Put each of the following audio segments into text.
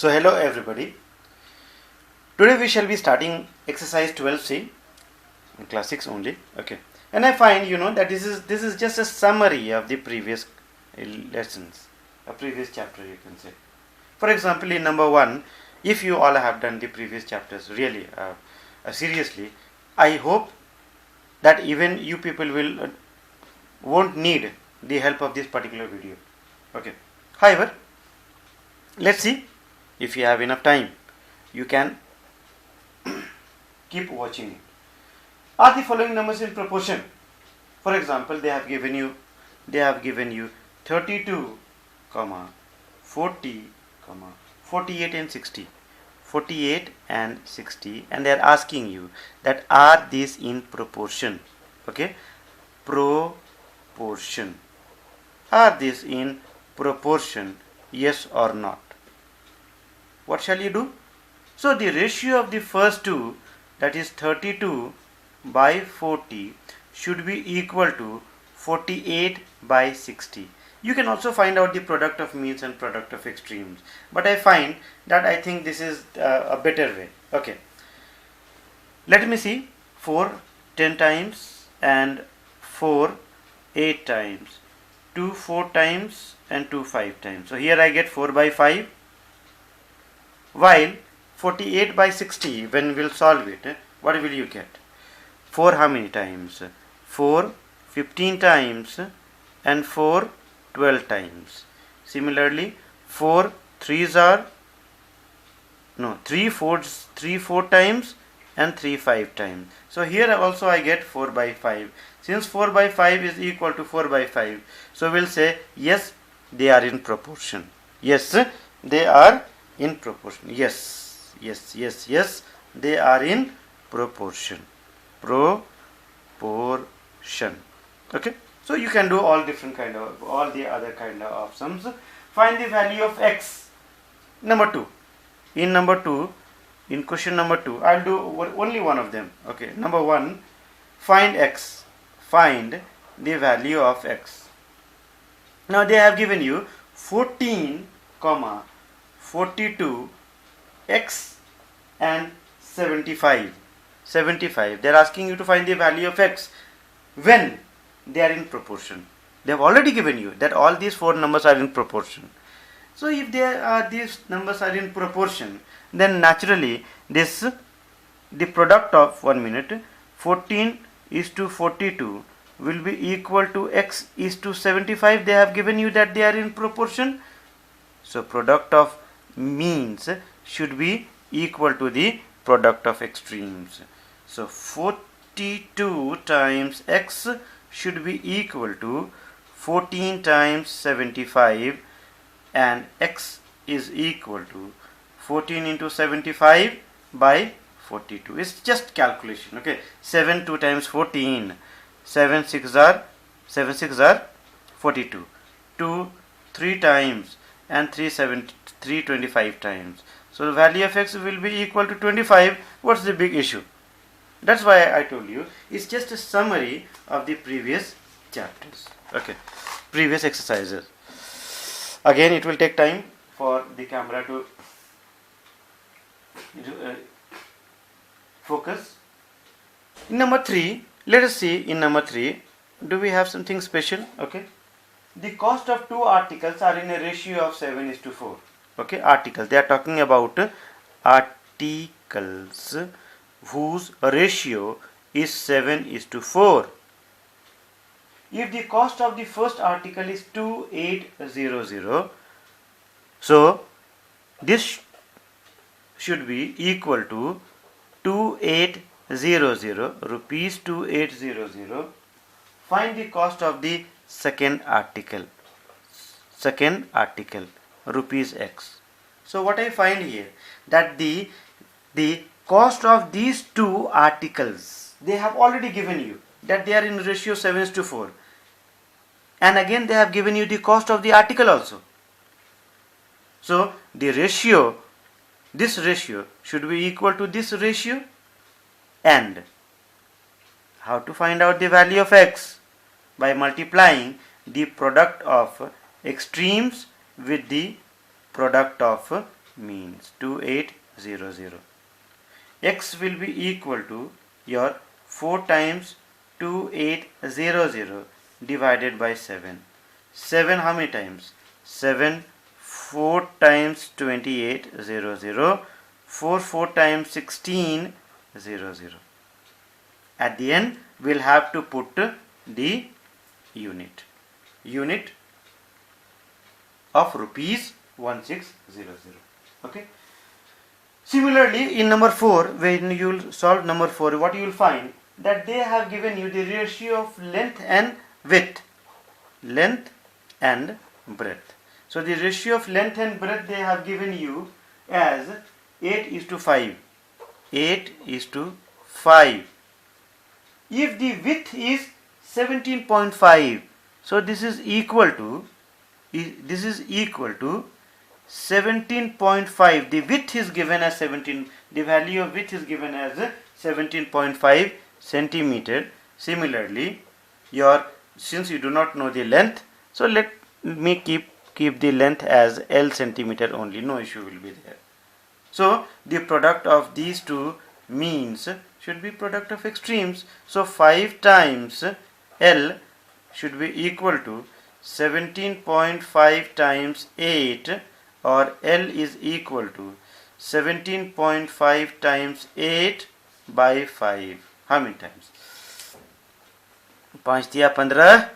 So hello everybody. Today we shall be starting exercise 12C in class 6 only. Okay. And I find that this is just a summary of the previous lessons, a previous chapter you can say. For example, in number 1, if you all have done the previous chapters really seriously, I hope that even you people won't need the help of this particular video. Okay. However, let's see if you have enough time. You can keep watching it. Are the following numbers in proportion? For example, they have given you 32, 40, 48 and 60. 48 and 60, and they are asking you that are these in proportion? Okay, proportion. Are these in proportion? Yes or not? What shall you do? So the ratio of the first two, that is 32 by 40, should be equal to 48 by 60. You can also find out the product of means and product of extremes, but I find that I think this is a better way. Okay, let me see. 4 10 times and 4 8 times, 2 4 times and 2 5 times. So here I get 4 by 5, while 48 by 60, when we'll solve it, what will you get? 4 how many times? 4 15 times and 4 12 times. Similarly, 4 3s are 3 4 times and 3 5 times. So here also I get 4 by 5. Since 4 by 5 is equal to 4 by 5, so we'll say yes, they are in proportion. Yes, they are in proportion. Yes, they are in proportion. Proportion. Okay. So you can do all the other kind of sums. Find the value of x. Number 2. In question number 2, I'll do only one of them. Okay. Number 1, find x. Find the value of x. Now they have given you 14, 42, x and 75. They are asking you to find the value of x when they are in proportion. They have already given you that all these 4 numbers are in proportion. So if these numbers are in proportion, then naturally the product of 14 is to 42 will be equal to x is to 75. They have given you that they are in proportion. So product of means should be equal to the product of extremes. So 42 times x should be equal to 14 times 75, and x is equal to 14 into 75 by 42. It's just calculation. Okay, 7 2 times 14, 7 6 are 42. 2 3 times and 3 25 times. So the value of x will be equal to 25. What's the big issue? That's why I told you it's just a summary of the previous chapters. Okay, previous exercises. Again, it will take time for the camera to focus. In number 3, let us see. In number 3, do we have something special? Okay, the cost of 2 articles are in a ratio of 7:4. Okay, articles. They are talking about articles whose ratio is 7:4. If the cost of the first article is 2800, so this should be equal to 2800 rupees. 2800. Find the cost of the second article rupees x. So what I find here, that the cost of these 2 articles, they have already given you that they are in ratio 7:4, and again they have given you the cost of the article also. So the ratio, this ratio should be equal to this ratio. And how to find out the value of x? By multiplying the product of extremes with the product of means 2800. X will be equal to your 4 times 2800 divided by 7. 7 how many times? 7 4 times 2800. 4 times 1600. At the end we'll have to put the unit of rupees 1600. Okay. Similarly, in number 4, when you will solve number 4, what you will find that they have given you the ratio of length and width, length and breadth. So the ratio of length and breadth they have given you as 8:5. 8:5. If the width is 17.5, so this is equal to 17.5. The width is given as 17. The value of width is given as 17.5 centimeter. Similarly, since you do not know the length, so let me keep the length as L centimeter only. No issue will be there. So the product of these two means should be product of extremes. So 5 times L should be equal to 17.5 times 8, or L is equal to 17.5 times 8 by 5. How many times? 5 diya 15,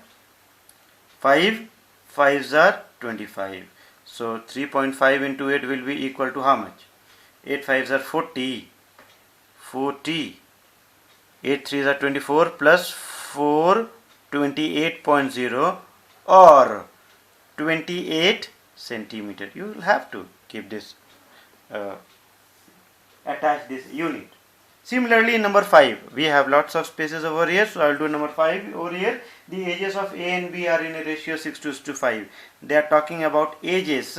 5 5s are 25. So 3.5 into 8 will be equal to how much? 8 5s are 40. 8 3s are 24 plus 4, 28.0 or 28 centimeter. You will have to keep this, attach this unit. Similarly, in number 5, we have lots of spaces over here, so I will do number 5 over here. The ages of A and B are in a ratio 6:5. They are talking about ages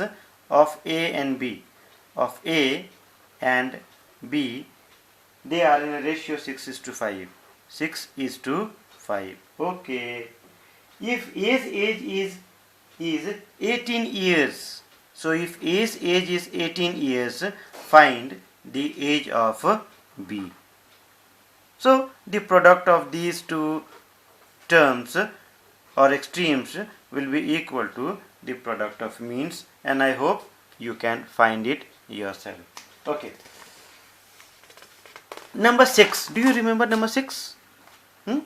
of A and B. Of A and B, they are in a ratio 6:5. 6:5. Okay. If A's age is 18 years, so if A's age is 18 years, find the age of B. So the product of these two terms or extremes will be equal to the product of means, and I hope you can find it yourself. Okay. Number 6. Do you remember number 6? Do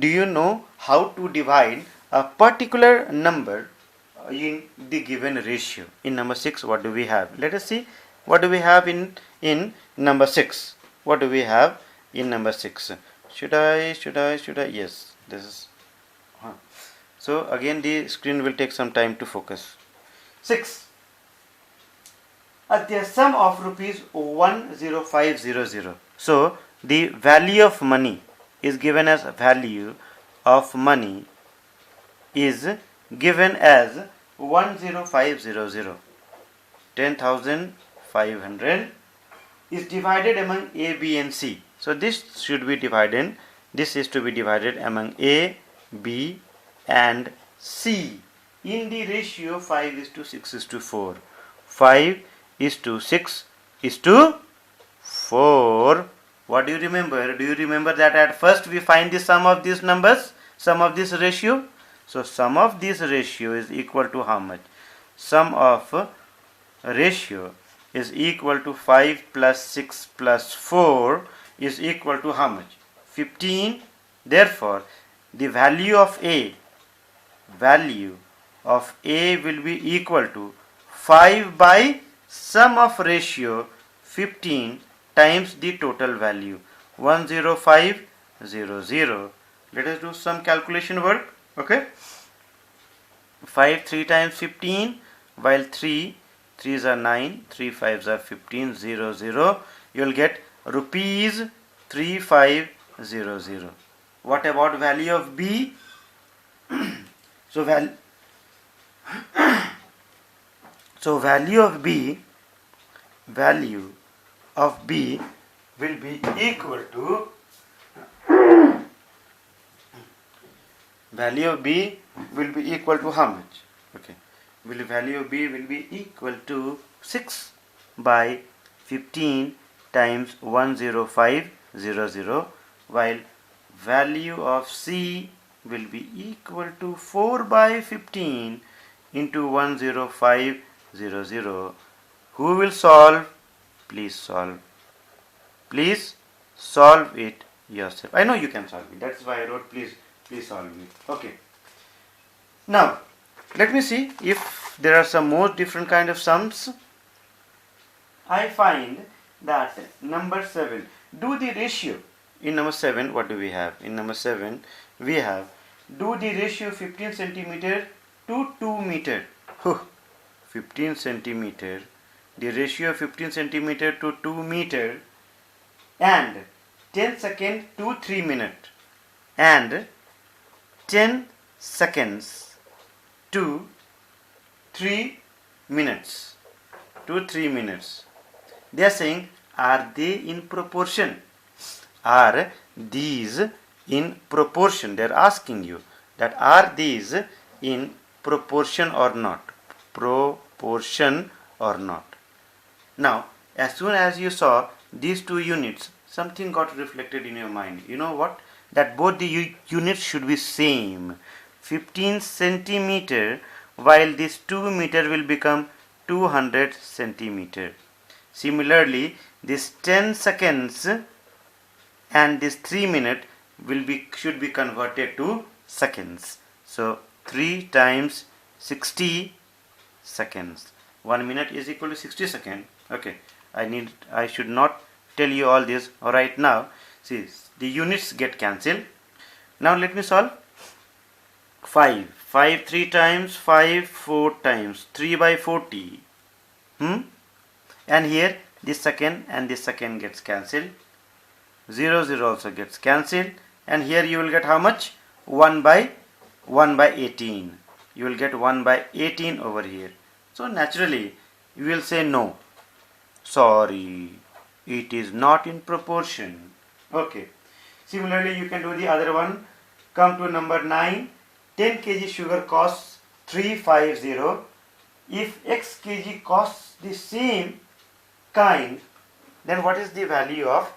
you know how to divide a particular number in the given ratio? In number 6, what do we have? Let us see what do we have in number 6. What do we have in number 6? Should I? Yes, this is. So again the screen will take some time to focus. 6. The sum of rupees 10500. So the value of money is given as value of money is given as 10500. 10,500 is divided among A, B and C. So this should be divided. This is to be divided among A, B and C in the ratio 5:6:4. 5:6:4. What do you remember? Do you remember that at first we find the sum of these numbers, sum of this ratio? So sum of this ratio is equal to how much? Sum of ratio is equal to 5 plus 6 plus 4 is equal to how much? 15. Therefore, the value of A will be equal to 5 by sum of ratio 15 times the total value 10500. Let us do some calculation work. Okay. 5 3 times 15, while 3 3s are 9, 3 5s are 15, 00. You will get rupees 3500. What about value of B? So value of B will be equal to value of B will be equal to how much? Okay, value of B will be equal to 6. by 15 times 10500, while value of C will be equal to 4 by 15 into 10500. Who will solve? Please solve. Please solve it yourself. I know you can solve it. That's why I wrote please solve it. Okay. Now, let me see if there are some more different kind of sums. I find that number 7, do the ratio. In number 7, what do we have? In number 7, we have do the ratio 15 centimeter to 2 meter. 15 centimeter, the ratio of 15 centimeter to 2 meter, and 10 second to 3 minute, and 10 seconds to 3 minutes. They are saying, are they in proportion? Are these in proportion? They are asking you that are these in proportion or not? Proportion or not? Now, as soon as you saw these two units, something got reflected in your mind. You know what? That both the units should be same. 15 centimeter, while this 2 meter will become 200 centimeter. Similarly, this 10 seconds and this 3 minute should be converted to seconds. So 3 times 60 seconds. 1 minute is equal to 60 seconds. Okay, I should not tell you all this right now. See, the units get cancelled. Now let me solve. 5 3 times, 5 4 times, 3 by 40. And here this second and this second gets cancelled. 0 also gets cancelled, and here you will get how much? 1 by 18. You will get 1 by 18 over here. So naturally you will say no, sorry, it is not in proportion. Okay, similarly you can do the other one. Come to number 9. 10 kg sugar costs 350. If x kg costs the same kind, then what is the value of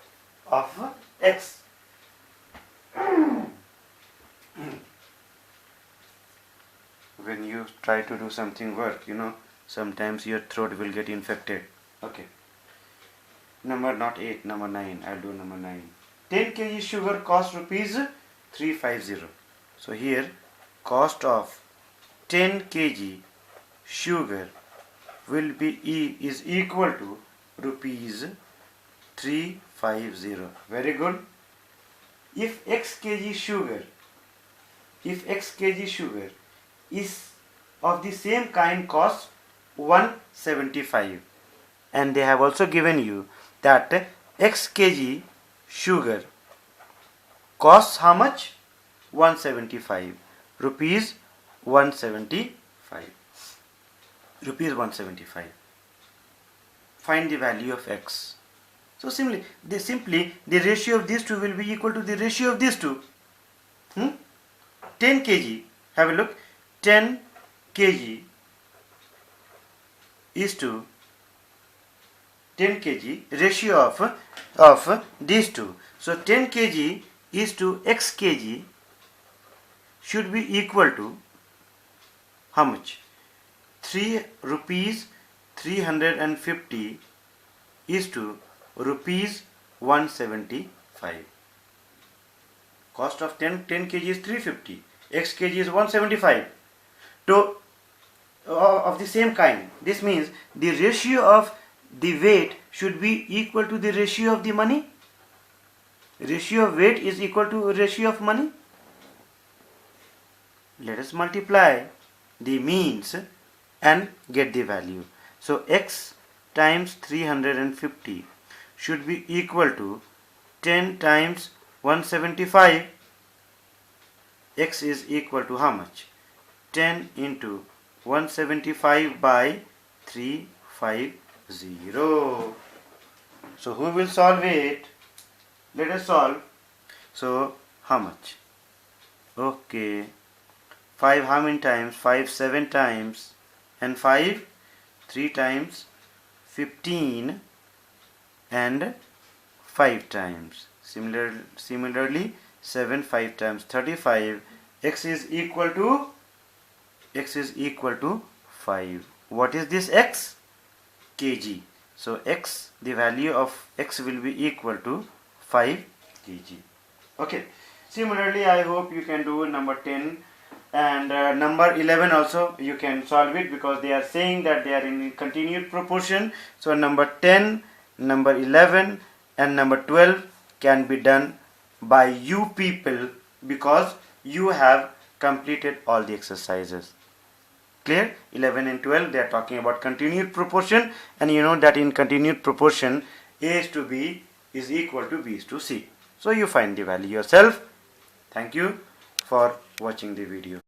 x? When you try to do something work, sometimes your throat will get infected. Okay. Number 9. I'll do number 9. 10 kg sugar costs rupees 350. So here cost of 10 kg sugar will be is equal to rupees 350. Very good. If x kg sugar is of the same kind, costs 175, and they have also given you that x kg sugar costs how much? 175 rupees. 175 rupees 175. Find the value of x. So simply the ratio of these two will be equal to the ratio of these two. 10 kg, have a look, 10 kg is to 10 kg, ratio of these two. So 10 kg is to x kg should be equal to how much? 3 rupees 350 is to rupees 175. Cost of 10 kg is 350. X kg is 175. So of the same kind. This means the ratio of the weight should be equal to the ratio of the money. Ratio of weight is equal to ratio of money. Let us multiply the means and get the value. So x times 350 should be equal to 10 times 175. X is equal to how much? 10 into 175 by 350. So who will solve it? Let us solve. So how much? Okay, 5 how many times? 5 7 times, and 5 3 times 15 and 5 times. Similarly 7 5 times 35. X is equal to 5. What is this x? Kg. So x, the value of x will be equal to 5 kg. Okay. Similarly, I hope you can do number 10 and number 11 also you can solve it, because they are saying that they are in continued proportion. So number 10, number 11 and number 12 can be done by you people, because you have completed all the exercises. Clear? 11 and 12, they are talking about continued proportion, and you know that in continued proportion A is to B is equal to B is to C. So you find the value yourself. Thank you for watching the video.